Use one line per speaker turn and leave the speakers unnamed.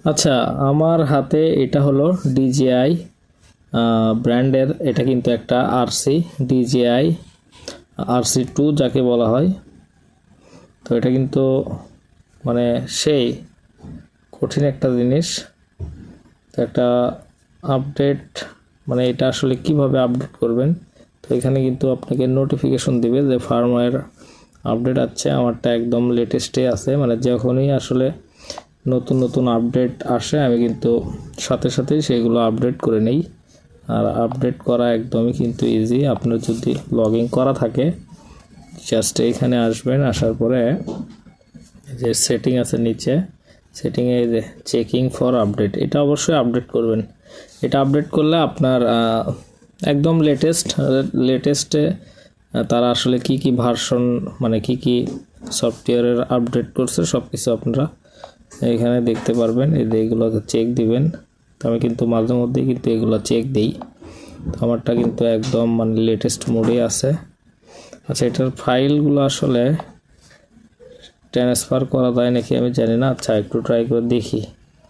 আচ্ছা, আমার হাতে এটা হলো DJI ব্র্যান্ডের, এটা কিন্তু একটা RC DJI RC2 যাকে বলা হয়। তো এটা কিন্তু মানে সেই কঠিন একটা জিনিস। তো একটা আপডেট মানে এটা আসলে কিভাবে আপডেট করবেন, তো এখানে কিন্তু আপনাকে নোটিফিকেশন দিবে যে ফার্মওয়্যার আপডেট আছে। আমারটা একদম লেটেস্টে আছে, মানে যখনই আসলে নতুন নতুন আপডেট আসে আমি কিন্তু সাথে সাথেই সেগুলো আপডেট করে নেই। আর আপডেট করা একদমই কিন্তু ইজি। আপনার যদি লগ ইন করা থাকে জাস্ট এইখানে আসবেন, আসার পরে যে সেটিং আছে নিচে, সেটিংয়ে যে চেকিং ফর আপডেট, এটা অবশ্যই আপডেট করবেন। এটা আপডেট করলে আপনার একদম লেটেস্টে তারা আসলে কি কি ভার্সন মানে কি কি সফটওয়্যারের আপডেট করছে সব কিছু আপনারা এখানে দেখতে পারবেন। এগুলো চেক দিবেন। তো আমি কিন্তু মাঝে মধ্যেই কিন্তু এগুলো চেক দিই। তো আমারটা কিন্তু একদম মানে লেটেস্ট মোডে আছে। আচ্ছা, এটার ফাইলগুলো আসলে ট্রান্সফার করা যায় নাকি আমি জানি না। আচ্ছা, একটু ট্রাই করে দেখি।